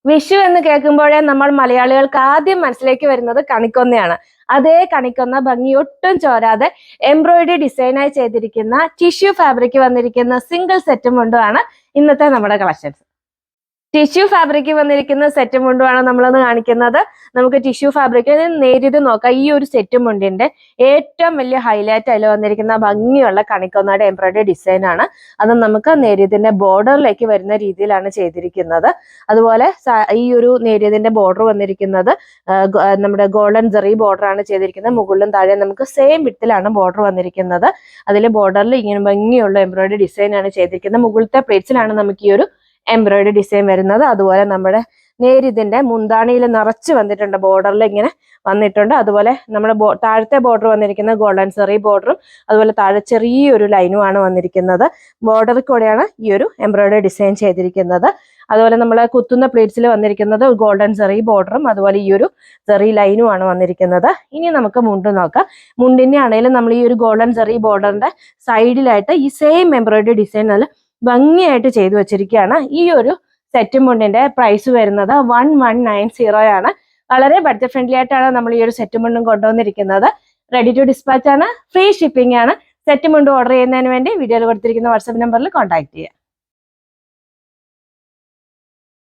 വിഷു എന്ന് കേൾക്കുമ്പോഴേ നമ്മൾ മലയാളികൾക്ക് ആദ്യം മനസ്സിലേക്ക് വരുന്നത് കണിക്കൊന്നയാണ്. അതേ കണിക്കൊന്ന ഭംഗി ഒട്ടും ചോരാതെ എംബ്രോയിഡറി ഡിസൈനായി ചെയ്തിരിക്കുന്ന ടിഷ്യൂ ഫാബ്രിക് വന്നിരിക്കുന്ന സിംഗിൾ സെറ്റും മുണ്ടുമാണ് ഇന്നത്തെ നമ്മുടെ കളക്ഷൻസ്. ടിഷ്യൂ ഫാബ്രിക് വന്നിരിക്കുന്ന സെറ്റും മുണ്ടുമാണ് നമ്മളൊന്ന് കാണിക്കുന്നത്. നമുക്ക് ടിഷ്യൂ ഫാബ്രിക്കിന് നേരിട്ട് നോക്കാം. ഈ ഒരു സെറ്റും മുണ്ടിന്റെ ഏറ്റവും വലിയ ഹൈലൈറ്റ് അതിൽ വന്നിരിക്കുന്ന ഭംഗിയുള്ള കണിക്കൊന്നയുടെ എംബ്രോയിഡറി ഡിസൈൻ ആണ്. അത് നമുക്ക് നേരിയതിന്റെ ബോർഡറിലേക്ക് വരുന്ന രീതിയിലാണ് ചെയ്തിരിക്കുന്നത്. അതുപോലെ ഈ ഒരു നേരിയതിന്റെ ബോർഡർ വന്നിരിക്കുന്നത് നമ്മുടെ ഗോൾഡൻ ജെറി ബോർഡർ ആണ് ചെയ്തിരിക്കുന്നത്. മുകളിലും താഴെ നമുക്ക് സെയിം വിഡ്ത്തിലാണ് ബോർഡർ വന്നിരിക്കുന്നത്. അതിൽ ബോർഡറിൽ ഇങ്ങനെ ഭംഗിയുള്ള എംബ്രോയിഡറി ഡിസൈൻ ആണ് ചെയ്തിരിക്കുന്നത്. മുകളിലത്തെ പ്ലേറ്റ്സിലാണ് നമുക്ക് ഈ ഒരു എംബ്രോയിഡറി ഡിസൈൻ വരുന്നത്. അതുപോലെ നമ്മുടെ നേരിതിന്റെ മുന്താണിയിൽ നിറച്ച് വന്നിട്ടുണ്ട്, ബോർഡറിൽ ഇങ്ങനെ വന്നിട്ടുണ്ട്. അതുപോലെ നമ്മുടെ താഴത്തെ ബോർഡർ വന്നിരിക്കുന്നത് ഗോൾഡൻ സെറി ബോർഡറും അതുപോലെ താഴെ ചെറിയൊരു ലൈനുമാണ് വന്നിരിക്കുന്നത്. ബോർഡറിൽ കൂടെയാണ് ഈ ഒരു എംബ്രോയിഡറി ഡിസൈൻ ചെയ്തിരിക്കുന്നത്. അതുപോലെ നമ്മൾ കുത്തുന്ന പ്ലേറ്റ്സിൽ വന്നിരിക്കുന്നത് ഗോൾഡൻ സെറി ബോർഡറും അതുപോലെ ഈ ഒരു സെറി ലൈനുമാണ് വന്നിരിക്കുന്നത്. ഇനി നമുക്ക് മുണ്ട് നോക്കാം. മുണ്ടിന്റെ ആണെങ്കിലും നമ്മൾ ഈ ഒരു ഗോൾഡൻ സെറി ബോർഡറിന്റെ സൈഡിലായിട്ട് ഈ സെയിം എംബ്രോയിഡറി ഡിസൈൻ നല്ല ഭംഗിയായിട്ട് ചെയ്തു വെച്ചിരിക്കുകയാണ്. ഈ ഒരു സെറ്റും മുണ്ടിന്റെ പ്രൈസ് വരുന്നത് 1190 ആണ്. വളരെ ബഡ്ജറ്റ് ഫ്രണ്ട്ലി ആയിട്ടാണ് നമ്മൾ ഈ ഒരു സെറ്റും മുണ്ടും കൊണ്ടുവന്നിരിക്കുന്നത്. റെഡി ടു ഡിസ്പാച്ച് ആണ്, ഫ്രീ ഷിപ്പിംഗ് ആണ്. സെറ്റും മുണ്ടും ഓർഡർ ചെയ്യുന്നതിന് വേണ്ടി വീഡിയോയിൽ കൊടുത്തിരിക്കുന്ന വാട്സ്ആപ്പ് നമ്പറിൽ കോൺടാക്ട് ചെയ്യുക.